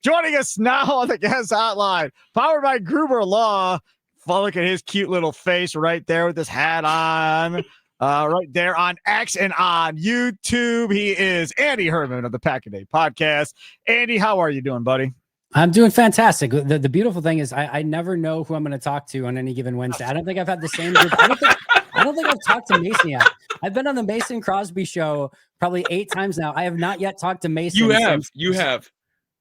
Joining us now on the guest hotline, powered by Gruber Law. Look at his cute little face right there with his hat on. Right there on X and on YouTube. He is Andy Herman of the Pack a Day podcast. Andy, how are you doing, buddy? I'm doing fantastic. The beautiful thing is I never know who I'm going to talk to on any given Wednesday. I don't think I've had the same group. I don't think I've talked to Mason yet. I've been on the Mason Crosby show probably 8 times now. I have not yet talked to Mason. You have.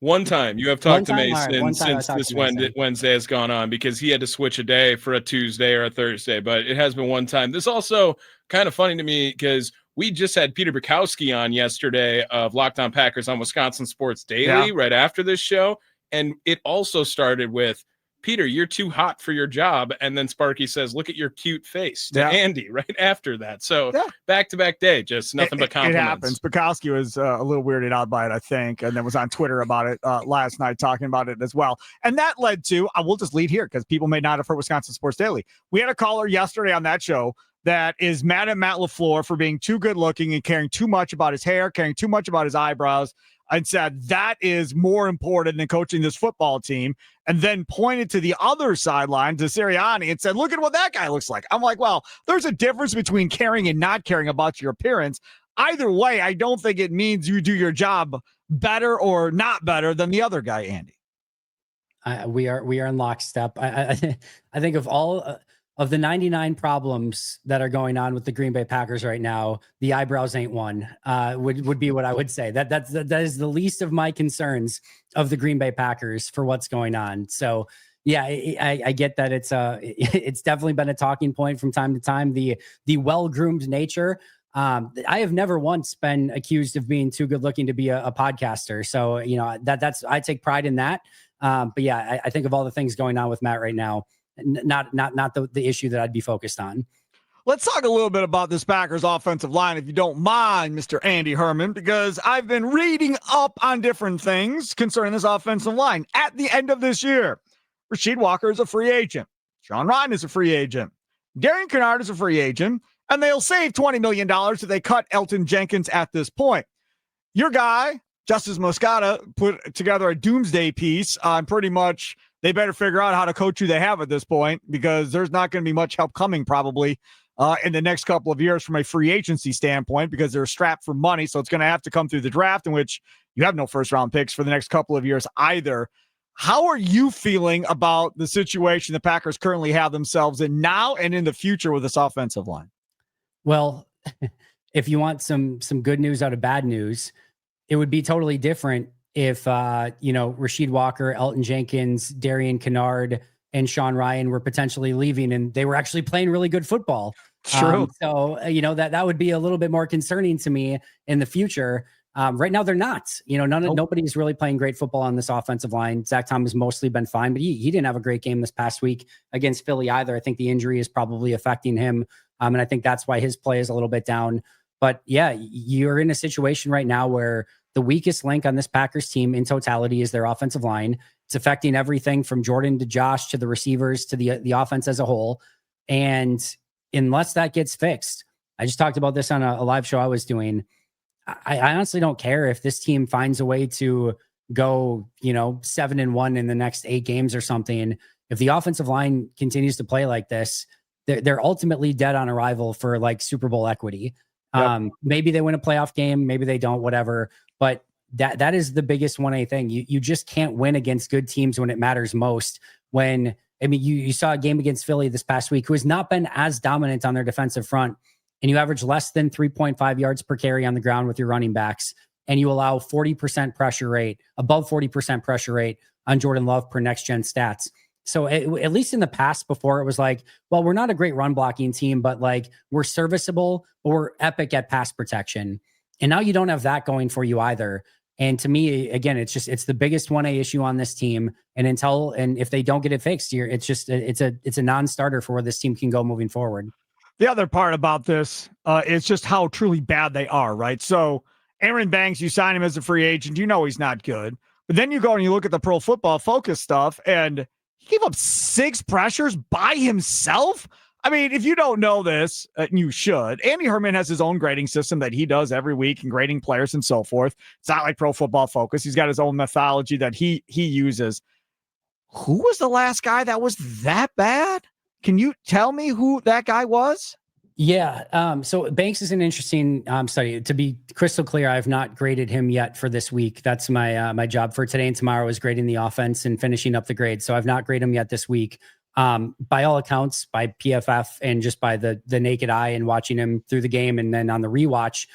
One time you have talked to Mason right, since this Wednesday has gone on because he had to switch a day for a Tuesday or a Thursday, but it has been one time. This also kind of funny to me because we just had Peter Bukowski on yesterday of Locked On Packers on Wisconsin Sports Daily right after this show. And it also started with, Peter, you're too hot for your job. And then Sparky says, look at your cute face to Andy right after that. So back-to-back day, just nothing but compliments. It happens. Bukowski was a little weirded out by it, I think, and then was on Twitter about it last night talking about it as well. And that led to, I will just lead here because people may not have heard Wisconsin Sports Daily. We had a caller yesterday on that show that is mad at Matt LaFleur for being too good looking and caring too much about his hair, caring too much about his eyebrows, and said that is more important than coaching this football team, and then pointed to the other sideline to Sirianni and said, look at what that guy looks like. I'm like, well, there's a difference between caring and not caring about your appearance. Either way, I don't think it means you do your job better or not better than the other guy, Andy. We are in lockstep. I think of all of the 99 problems that are going on with the Green Bay Packers right now, the eyebrows ain't one, would be what I would say. That is the least of my concerns of the Green Bay Packers for what's going on. So yeah, I get that it's definitely been a talking point from time to time, the well-groomed nature. I have never once been accused of being too good looking to be a podcaster. So, that's, I take pride in that. But yeah, I think of all the things going on with Matt right now, not the issue that I'd be focused on. Let's talk a little bit about this Packers offensive line, if you don't mind, Mr. Andy Herman, because I've been reading up on different things concerning this offensive line. At the end of this year, Rasheed Walker is a free agent. Sean Ryan is a free agent. Darian Kennard is a free agent, and they'll save $20 million if they cut Elton Jenkins at this point. Your guy, Justice Moscata, put together a doomsday piece on pretty much they better figure out how to coach who they have at this point, because there's not going to be much help coming probably in the next couple of years from a free agency standpoint, because they're strapped for money. So it's going to have to come through the draft, in which you have no first round picks for the next couple of years either. How are you feeling about the situation the Packers currently have themselves in now and in the future with this offensive line? Well, if you want some good news out of bad news, it would be totally different if, Rasheed Walker, Elton Jenkins, Darian Kennard, and Sean Ryan were potentially leaving and they were actually playing really good football. True. So that would be a little bit more concerning to me in the future. Right now, they're not. Nobody's really playing great football on this offensive line. Zach Tom has mostly been fine, but he didn't have a great game this past week against Philly either. I think the injury is probably affecting him, and I think that's why his play is a little bit down. But yeah, you're in a situation right now where the weakest link on this Packers team in totality is their offensive line. It's affecting everything from Jordan to Josh to the receivers to the offense as a whole. And unless that gets fixed, I just talked about this on a live show I was doing. I honestly don't care if this team finds a way to go, 7-1 in the next 8 games or something. If the offensive line continues to play like this, they're ultimately dead on arrival for like Super Bowl equity. Yep. Maybe they win a playoff game, maybe they don't, whatever. But that is the biggest 1A thing. You just can't win against good teams when it matters most. You saw a game against Philly this past week, who has not been as dominant on their defensive front, and you average less than 3.5 yards per carry on the ground with your running backs, and you allow 40% pressure rate, above 40% pressure rate on Jordan Love per next gen stats. So at least in the past, before, it was like, well, we're not a great run blocking team, but like we're serviceable, but we're epic at pass protection. And now you don't have that going for you either. And to me, again, it's the biggest 1A issue on this team. And if they don't get it fixed, it's a non-starter for where this team can go moving forward. The other part about this is just how truly bad they are, right? So Aaron Banks, you sign him as a free agent, he's not good. But then you go and you look at the Pro Football Focus stuff, and he gave up 6 pressures by himself. I mean, if you don't know this, you should. Andy Herman has his own grading system that he does every week and grading players and so forth. It's not like Pro Football Focus. He's got his own methodology that he uses. Who was the last guy that was that bad? Can you tell me who that guy was? Yeah. So Banks is an interesting study. To be crystal clear, I have not graded him yet for this week. That's my my job for today and tomorrow is grading the offense and finishing up the grade. So I've not graded him yet this week. By all accounts, by PFF and just by the naked eye and watching him through the game and then on the rewatch,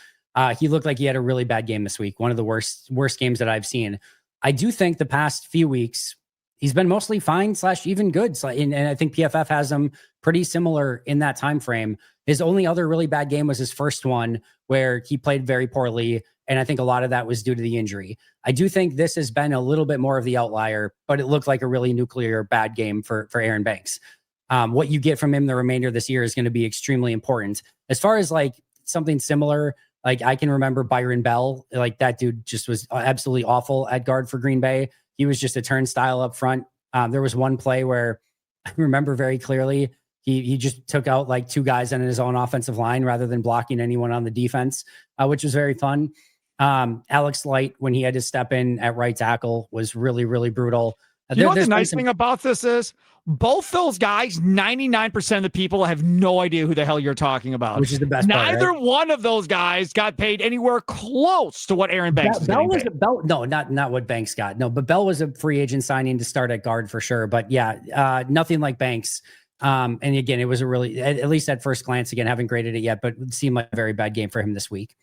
he looked like he had a really bad game this week. One of the worst games that I've seen. I do think the past few weeks he's been mostly fine / even good. And I think PFF has him pretty similar in that time frame. His only other really bad game was his first one where he played very poorly. And I think a lot of that was due to the injury. I do think this has been a little bit more of the outlier, but it looked like a really nuclear bad game for Aaron Banks. What you get from him the remainder of this year is going to be extremely important. As far as like something similar, like I can remember Byron Bell, like that dude just was absolutely awful at guard for Green Bay. He was just a turnstile up front. There was one play where I remember very clearly, he just took out like 2 guys on his own offensive line rather than blocking anyone on the defense, which was very fun. Alex Light, when he had to step in at right tackle, was really, really brutal. You know what the nice thing about this is? Both those guys, 99% of the people have no idea who the hell you're talking about. Which is the best part, Neither right? one of those guys got paid anywhere close to what Aaron Banks is getting paid. No, not what Banks got. No, but Bell was a free agent signing to start at guard for sure. But yeah, nothing like Banks. And again, it was a really, at least at first glance, again, haven't graded it yet, but it seemed like a very bad game for him this week.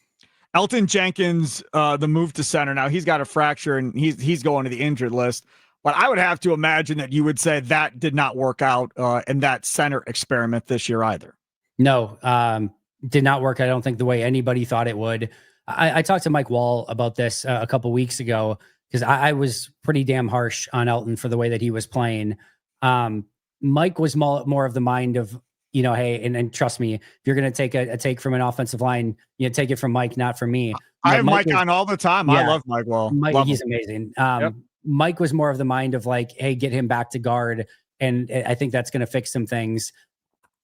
Elton Jenkins, the move to center. Now he's got a fracture and he's going to the injured list. But I would have to imagine that you would say that did not work out in that center experiment this year either. No, did not work. I don't think the way anybody thought it would. I talked to Mike Wall about this a couple weeks ago because I was pretty damn harsh on Elton for the way that he was playing. Mike was more of the mind of, you know, hey, and trust me, if you're going to take a take from an offensive line, you know, take it from Mike, not from me. I have Mike on all the time. Yeah, I love Mike Wall. He's amazing. Yep. Mike was more of the mind of like, hey, get him back to guard. And I think that's going to fix some things.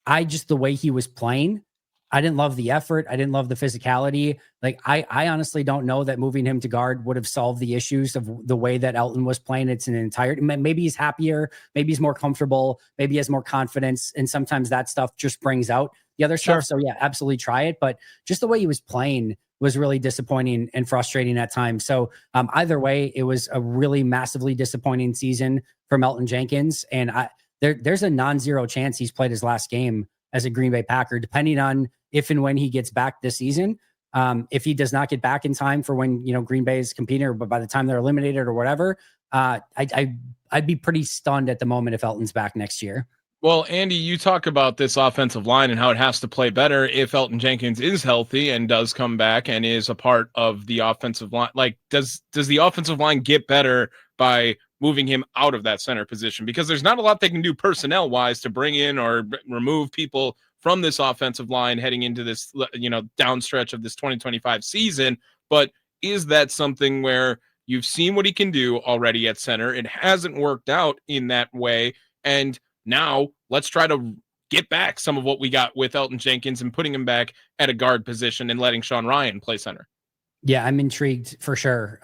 The way he was playing, I didn't love the effort. I didn't love the physicality. Like, I honestly don't know that moving him to guard would have solved the issues of the way that Elton was playing. It's an entire, maybe he's happier. Maybe he's more comfortable. Maybe he has more confidence. And sometimes that stuff just brings out the other stuff. So yeah, absolutely try it. But just the way he was playing was really disappointing and frustrating at times. So either way, it was a really massively disappointing season from Elton Jenkins. And there's a non-zero chance he's played his last game as a Green Bay Packer, depending on if and when he gets back this season. If he does not get back in time for when, you know, Green Bay is competing, but by the time they're eliminated or whatever, I'd be pretty stunned at the moment if Elton's back next year. Well, Andy, you talk about this offensive line and how it has to play better if Elton Jenkins is healthy and does come back and is a part of the offensive line. Like, does the offensive line get better by moving him out of that center position? Because there's not a lot they can do personnel-wise to bring in or remove people from this offensive line heading into this, you know, downstretch of this 2025 season. But is that something where you've seen what he can do already at center? It hasn't worked out in that way. And now let's try to get back some of what we got with Elton Jenkins and putting him back at a guard position and letting Sean Ryan play center. Yeah, I'm intrigued for sure.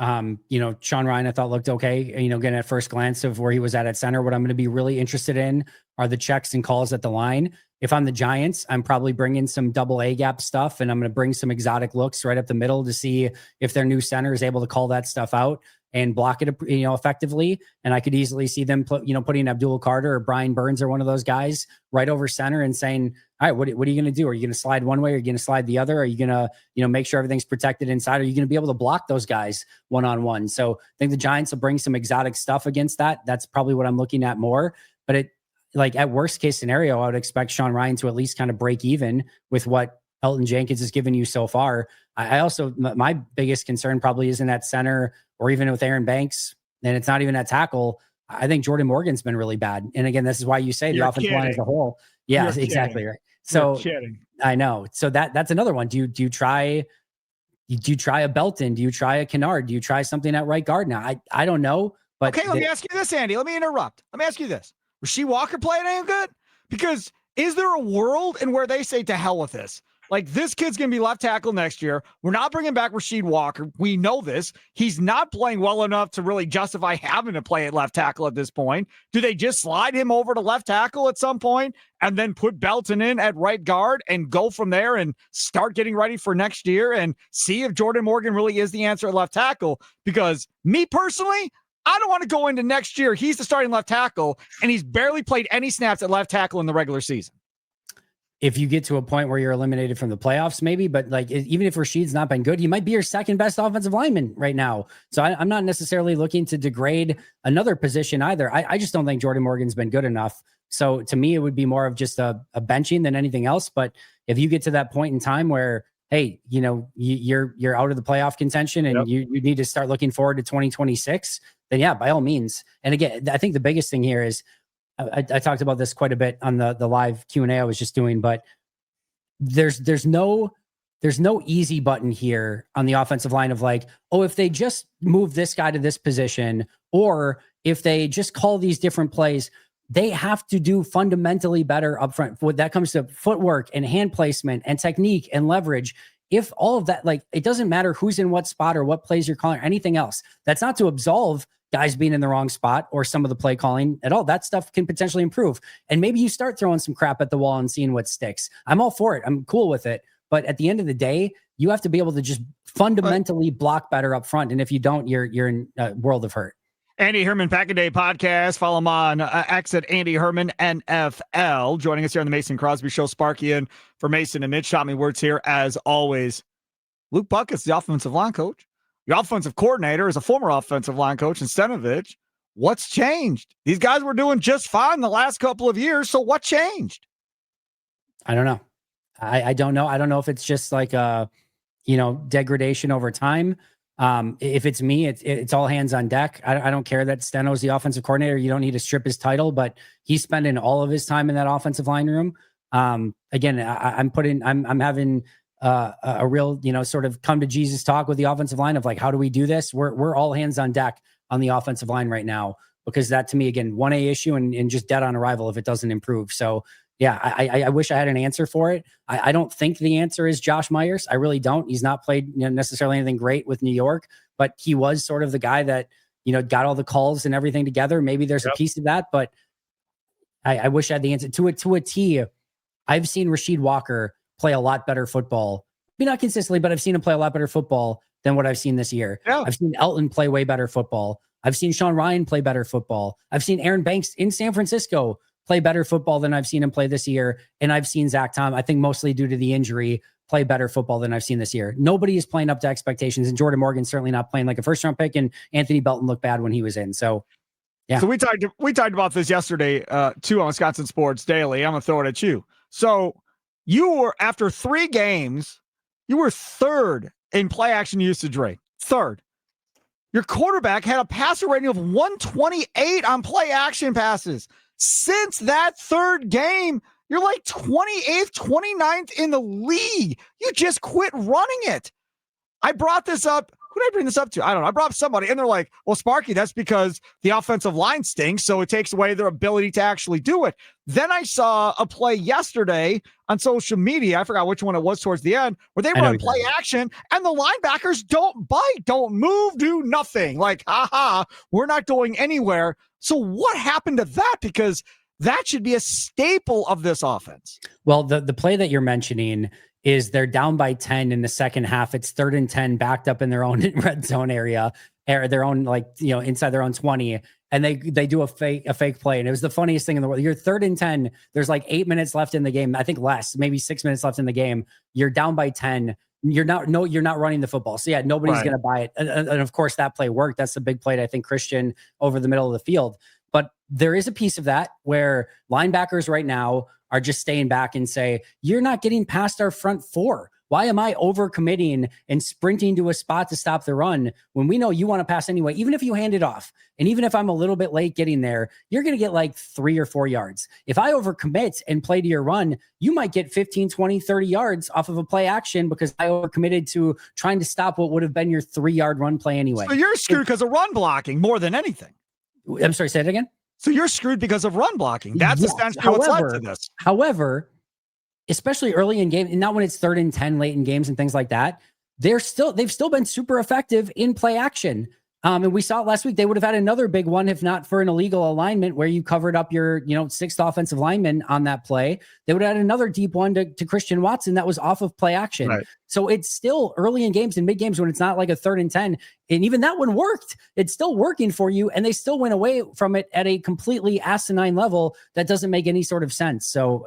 You know, Sean Ryan, I thought looked okay, you know, again, at first glance of where he was at center. What I'm going to be really interested in are the checks and calls at the line. If I'm the Giants, I'm probably bringing some double A gap stuff, and I'm going to bring some exotic looks right up the middle to see if their new center is able to call that stuff out and block it, you know, effectively. And I could easily see them putting Abdul Carter or Brian Burns or one of those guys right over center and saying, all right, what are you going to do? Are you going to slide one way? Or are you going to slide the other? Are you going to, you know, make sure everything's protected inside? Are you going to be able to block those guys one-on-one? So I think the Giants will bring some exotic stuff against that. That's probably what I'm looking at more. But like at worst case scenario, I would expect Sean Ryan to at least kind of break even with what Elton Jenkins has given you so far. I also, my biggest concern probably isn't at center or even with Aaron Banks, and it's not even at tackle. I think Jordan Morgan's been really bad. And again, this is why you say the offensive line as a whole. Yeah, exactly right. So I know. So that's another one. Do you try a Belton? Do you try a Kennard? Do you try something at right guard? Now, I don't know. But okay, let me ask you this, Andy. Let me interrupt. Let me ask you this. Was Rasheed Walker playing any good? Because Is there a world in where they say to hell with this? Like, this kid's going to be left tackle next year. We're not bringing back Rasheed Walker. We know this. He's not playing well enough to really justify having to play at left tackle at this point. Do they just slide him over to left tackle at some point and then put Belton in at right guard and go from there and start getting ready for next year and see if Jordan Morgan really is the answer at left tackle? Because me personally, I don't want to go into next year. He's the starting left tackle, and he's barely played any snaps at left tackle in the regular season. If you get to a point where you're eliminated from the playoffs, maybe, but like, even if Rasheed's not been good, he might be your second best offensive lineman right now. So I'm not necessarily looking to degrade another position either. I just don't think Jordan Morgan's been good enough. So to me, it would be more of just a benching than anything else. But if you get to that point in time where, hey, you know, you're out of the playoff contention and you need to start looking forward to 2026, then yeah, by all means. And again, I think the biggest thing here is, I talked about this quite a bit on the live Q&A I was just doing, but there's no easy button here on the offensive line of like, oh, if they just move this guy to this position, or if they just call these different plays, they have to do fundamentally better up front. When that comes to footwork and hand placement and technique and leverage, if all of that, like, it doesn't matter who's in what spot or what plays you're calling or anything else. That's not to absolve guys being in the wrong spot or some of the play calling at all. That stuff can potentially improve. And maybe you start throwing some crap at the wall and seeing what sticks. I'm all for it. I'm cool with it. But at the end of the day, you have to be able to just fundamentally block better up front. And if you don't, you're in a world of hurt. Andy Herman Pack-A-Day podcast. Follow him on X at Andy Herman NFL. Joining us here on the Mason Crosby Show. Sparky in for Mason and Mitch. Shot me words here as always. Luke Buckets, the offensive line coach. Your offensive coordinator is a former offensive line coach in Stenovich. What's changed? These guys were doing just fine the last couple of years. So what changed? I don't know. I don't know. I don't know if it's just like a, degradation over time. If it's me, it's all hands on deck. I don't care that Steno's the offensive coordinator. You don't need to strip his title, but he's spending all of his time in that offensive line room. Again, I'm having a real, sort of come to Jesus talk with the offensive line of like, how do we do this? We're all hands on deck on the offensive line right now, because that to me, again, 1A issue and just dead on arrival if it doesn't improve. So yeah, I wish I had an answer for it. I don't think the answer is Josh Myers. I really don't. He's not played necessarily anything great with New York, but he was sort of the guy that, got all the calls and everything together. Maybe there's a piece of that, but I wish I had the answer to a T. I've seen Rasheed Walker play a lot better football. Maybe not consistently, but I've seen him play a lot better football than what I've seen this year. Yeah. I've seen Elton play way better football. I've seen Sean Ryan play better football. I've seen Aaron Banks in San Francisco play better football than I've seen him play this year. And I've seen Zach Tom, I think mostly due to the injury, play better football than I've seen this year. Nobody is playing up to expectations. And Jordan Morgan's certainly not playing like a first round pick. And Anthony Belton looked bad when he was in. So yeah. So we talked about this yesterday too on Wisconsin Sports Daily. I'm gonna throw it at you. So you were, after 3 games, you were third in play action usage rate. Third. Your quarterback had a passer rating of 128 on play action passes. Since that third game, you're like 28th, 29th in the league. You just quit running it. I brought this up. Who did I bring this up to? I don't know. I brought up somebody, and they're like, well, Sparky, that's because the offensive line stinks, so it takes away their ability to actually do it. Then I saw a play yesterday on social media. I forgot which one it was towards the end, where they run play action, and the linebackers don't bite, don't move, do nothing. Like, we're not going anywhere. So what happened to that? Because that should be a staple of this offense. Well, the play that you're mentioning is they're down by 10 in the second half. It's 3rd and 10 backed up in their own red zone area, or their own, inside their own 20. And they do a fake play. And it was the funniest thing in the world. You're 3rd and 10. There's like 8 minutes left in the game. I think less, maybe 6 minutes left in the game. You're down by 10. You're not running the football. So yeah, nobody's going to buy it. And of course that play worked. That's the big play. I think Christian over the middle of the field, but there is a piece of that where linebackers right now are just staying back and say, you're not getting past our front 4. Why am I overcommitting and sprinting to a spot to stop the run when we know you want to pass anyway? Even if you hand it off, and even if I'm a little bit late getting there, you're going to get like 3 or 4 yards. If I overcommit and play to your run, you might get 15, 20, 30 yards off of a play action because I overcommitted to trying to stop what would have been your 3-yard run play anyway. So you're screwed because of run blocking more than anything. I'm sorry, say it again. So you're screwed because of run blocking. That's essentially what's led to this. However, especially early in game, and not when it's 3rd and 10 late in games and things like that, they've still been super effective in play action. And we saw it last week. They would have had another big one if not for an illegal alignment where you covered up your, 6th offensive lineman on that play. They would have had another deep one to Christian Watson that was off of play action. Right. So it's still early in games and mid games when it's not like a 3rd and 10. And even that one worked. It's still working for you. And they still went away from it at a completely asinine level that doesn't make any sort of sense. So,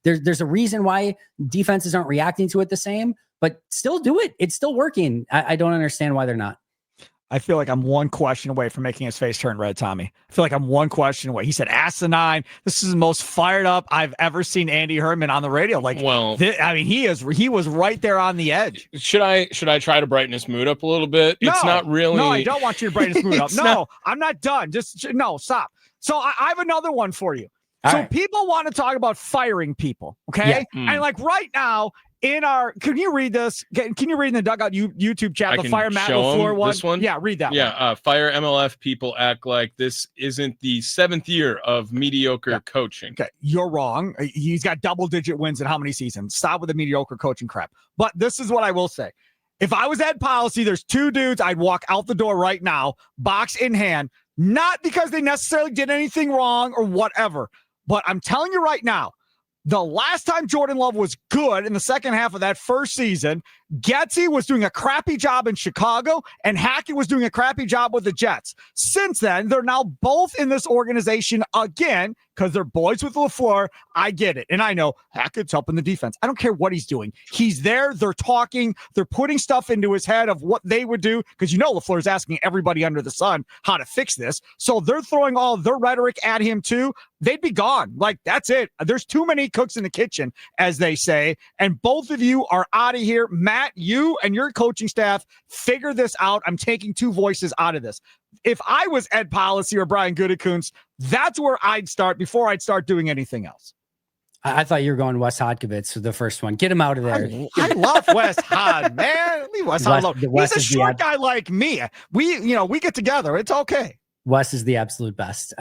there's a reason why defenses aren't reacting to it the same, but still do it. It's still working. I don't understand why they're not. I feel like I'm one question away from making his face turn red, Tommy. I feel like I'm one question away. He said asinine. This is the most fired up I've ever seen Andy Herman on the radio. He was right there on the edge. Should I try to brighten his mood up a little bit? It's not really. No, I don't want you to brighten his mood up. I'm not done. Stop. So I have another one for you. People want to talk about firing people. Okay. Yeah. And like right now, can you read this? Can you read in the Dugout YouTube chat the Fire Matt LaFleur one? This one? Yeah, read that one. Fire MLF people act like this isn't the 7th year of mediocre coaching. Okay, you're wrong. He's got double-digit wins in how many seasons? Stop with the mediocre coaching crap. But this is what I will say. If I was Ed Policy, there's 2 dudes I'd walk out the door right now, box in hand, not because they necessarily did anything wrong or whatever, but I'm telling you right now, the last time Jordan Love was good in the second half of that first season, Getsy was doing a crappy job in Chicago and Hackett was doing a crappy job with the Jets. Since then, they're now both in this organization again because they're boys with LaFleur. I get it. And I know Hackett's helping the defense. I don't care what he's doing. He's there. They're talking. They're putting stuff into his head of what they would do because LaFleur's asking everybody under the sun how to fix this. So they're throwing all their rhetoric at him too. They'd be gone. Like, that's it. There's too many cooks in the kitchen, as they say. And both of you are out of here. Matt, you and your coaching staff figure this out. I'm taking 2 voices out of this. If I was Ed Policy or Brian Gutekunst, that's where I'd start before I'd start doing anything else. I thought you were going Wes Hodkiewicz for the first one. Get him out of there. I love Wes Hod, man. Leave Wes Hod alone. He's a short guy like me. We get together. It's okay. Wes is the absolute best.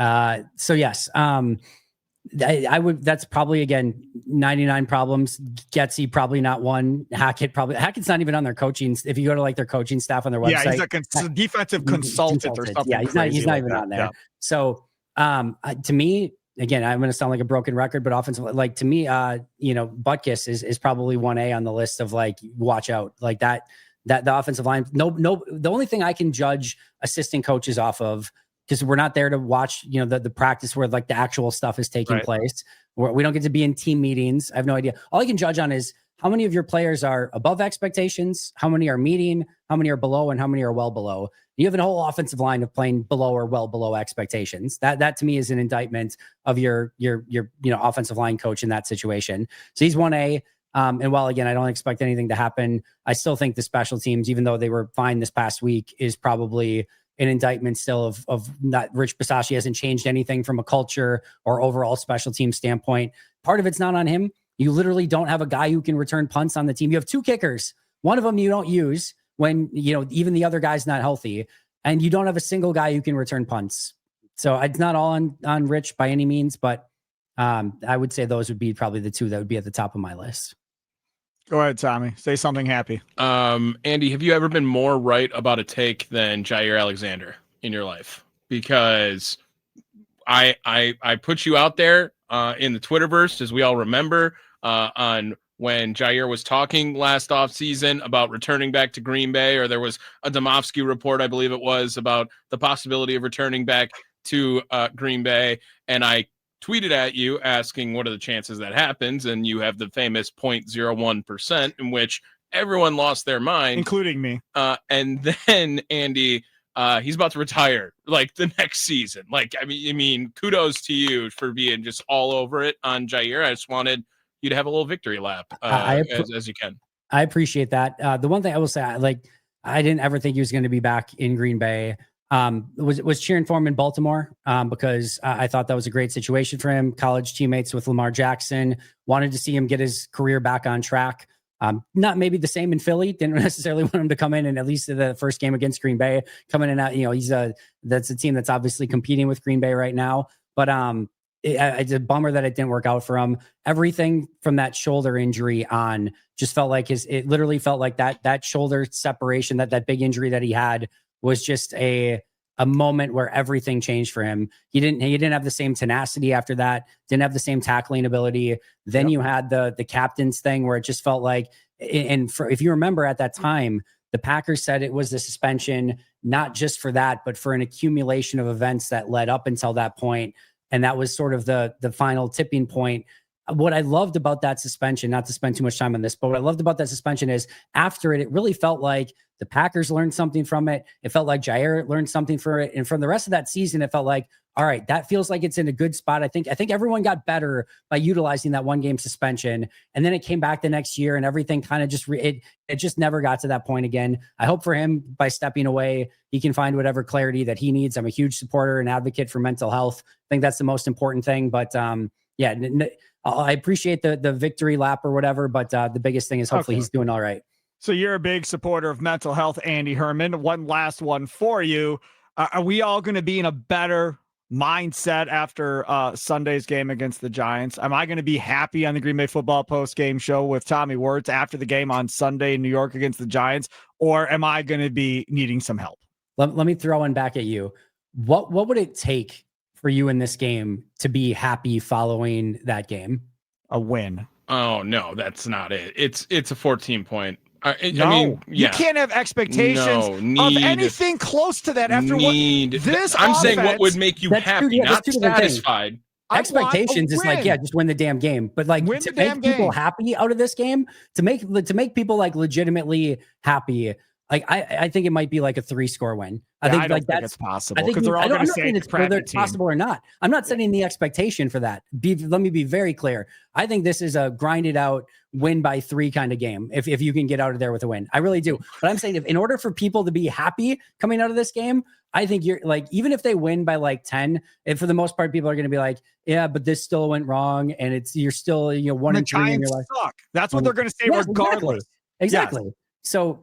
So yes, I would. That's probably again 99 problems. Getsy probably not one. Hackett's not even on their coaching. If you go to like their coaching staff on their website, yeah, he's a defensive consultant or something. Yeah, he's not even on there. Yeah. So to me, again, I'm going to sound like a broken record, but offensively, like to me, Butkus is probably 1A on the list of like watch out like that the offensive line. No, the only thing I can judge assistant coaches off of, because we're not there to watch, the practice where like the actual stuff is taking place. We don't get to be in team meetings. I have no idea. All I can judge on is how many of your players are above expectations, how many are meeting, how many are below, and how many are well below. You have a whole offensive line of playing below or well below expectations. That to me is an indictment of your offensive line coach in that situation. So he's 1A. And while again, I don't expect anything to happen, I still think the special teams, even though they were fine this past week, is probably an indictment still of not Rich Bisaccia hasn't changed anything from a culture or overall special team standpoint. Part of it's not on him. You literally don't have a guy who can return punts on the team. You have 2 kickers. One of them you don't use when, even the other guy's not healthy, and you don't have a single guy who can return punts. So it's not all on Rich by any means, but I would say those would be probably the 2 that would be at the top of my list. Go ahead, Tommy. Say something happy. Andy, have you ever been more right about a take than Jaire Alexander in your life? Because I put you out there in the Twitterverse, as we all remember, on when Jaire was talking last offseason about returning back to Green Bay, or there was a Domofsky report, I believe it was, about the possibility of returning back to Green Bay. And I tweeted at you asking what are the chances that happens, and you have the famous 0.01% in which everyone lost their mind, including me. And then Andy, he's about to retire like the next season. Like, I mean, kudos to you for being just all over it on Jaire. I just wanted you to have a little victory lap as you can. I appreciate that. The one thing I will say, I didn't ever think he was going to be back in Green Bay. Was cheering for him in Baltimore because I thought that was a great situation for him. College teammates with Lamar Jackson, wanted to see him get his career back on track. Not maybe the same in Philly. Didn't necessarily want him to come in and at least the first game against Green Bay, coming in out. That's a team that's obviously competing with Green Bay right now. But it's a bummer that it didn't work out for him. Everything from that shoulder injury on just felt like it literally felt like that shoulder separation, that big injury that he had was just a moment where everything changed for him. He didn't have the same tenacity after that, didn't have the same tackling ability. Then you had the captain's thing where it just felt like, if you remember at that time, the Packers said it was the suspension, not just for that, but for an accumulation of events that led up until that point. And that was sort of the final tipping point. What I loved about that suspension, not to spend too much time on this, but what I loved about that suspension is after it really felt like the Packers learned something from it. It felt like Jaire learned something from it. And from the rest of that season, it felt like, all right, that feels like it's in a good spot. I think everyone got better by utilizing that 1-game suspension. And then it came back the next year and everything kind of just, it just never got to that point again. I hope for him, by stepping away, he can find whatever clarity that he needs. I'm a huge supporter and advocate for mental health. I think that's the most important thing. But I appreciate the victory lap or whatever, but the biggest thing is hopefully he's doing all right. So you're a big supporter of mental health, Andy Herman. One last one for you. Are we all going to be in a better mindset after Sunday's game against the Giants? Am I going to be happy on the Green Bay Football Post-Game Show with Tommy Wirtz after the game on Sunday in New York against the Giants? Or am I going to be needing some help? Let me throw one back at you. What would it take for you in this game to be happy following that game? A win. Oh, no, that's not it. It's a 14-point. I mean, you can't have expectations of anything close to that after this. I'm saying what would make you happy, not satisfied. Expectations is like, just win the damn game. But like to make people happy out of this game, to make people like legitimately happy, like I think it might be like a 3-score win. I think that's possible because they're all going to say it's whether it's possible or not. I'm not setting the expectation for that. Let me be very clear. I think this is a grinded out win by 3 kind of game. If you can get out of there with a win, I really do. But I'm saying in order for people to be happy coming out of this game, I think you're like, even if they win by like 10, and for the most part, people are going to be like, yeah, but this still went wrong. And you're still, 1-3 in your life. That's what they're going to say regardless. Exactly. Yes. So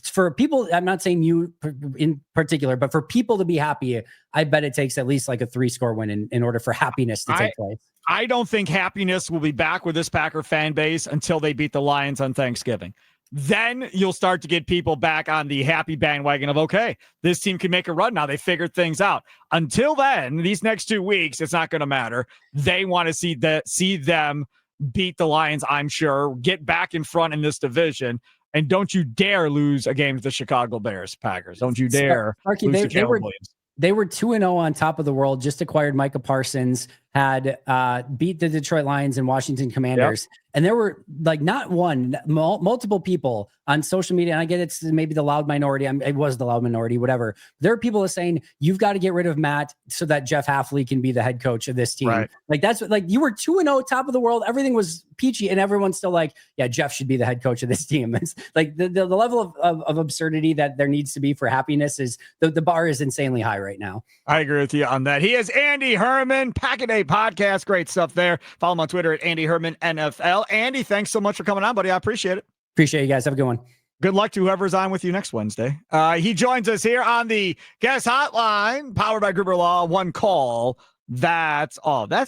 for people, I'm not saying you in particular, but for people to be happy, I bet it takes at least like a 3-score win in order for happiness to take place. I don't think happiness will be back with this Packer fan base until they beat the Lions on Thanksgiving. Then you'll start to get people back on the happy bandwagon of, okay, this team can make a run now. They figured things out. Until then, these next 2 weeks, it's not going to matter. They want to see them beat the Lions, I'm sure, get back in front in this division. And don't you dare lose a game to the Chicago Bears, Packers. Don't you dare lose to Caleb Williams. They were 2-0 on top of the world, just acquired Micah Parsons, had beat the Detroit Lions and Washington Commanders. Yep. And there were like not one, multiple people on social media. And I get it's maybe the loud minority. It was the loud minority, whatever. There are people saying you've got to get rid of Matt so that Jeff Hafley can be the head coach of this team. Right. Like that's like you were 2-0 top of the world. Everything was peachy and everyone's still like, yeah, Jeff should be the head coach of this team. It's like the level of absurdity that there needs to be for happiness is the bar is insanely high right now. I agree with you on that. He is Andy Herman, Pack a Day Podcast. Great stuff there. Follow him on Twitter at Andy Herman NFL. Andy, thanks so much for coming on, buddy. I appreciate it. Appreciate you guys. Have a good one. Good luck to whoever's on with you next Wednesday. He joins us here on the guest hotline, powered by Gruber Law. One call. That's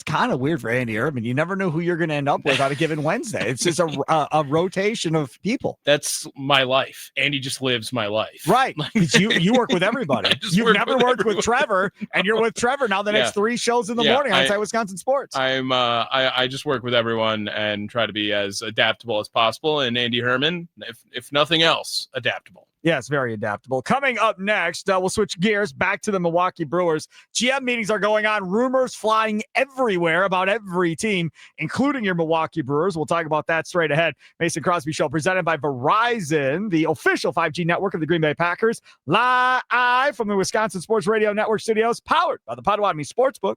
kind of weird for Andy Herman. You never know who you're going to end up with on a given Wednesday. It's just a rotation of people. That's my life. Andy just lives my life. Right. You work with everybody. You've never worked with Trevor, and you're with Trevor now the next 3 shows in the morning on Inside Wisconsin Sports. I just work with everyone and try to be as adaptable as possible. And Andy Herman, if nothing else, adaptable. Yes, very adaptable. Coming up next, we'll switch gears back to the Milwaukee Brewers. GM meetings are going on. Rumors flying everywhere about every team, including your Milwaukee Brewers. We'll talk about that straight ahead. Mason Crosby Show presented by Verizon, the official 5G network of the Green Bay Packers. Live from the Wisconsin Sports Radio Network studios, powered by the Potawatomi Sportsbook.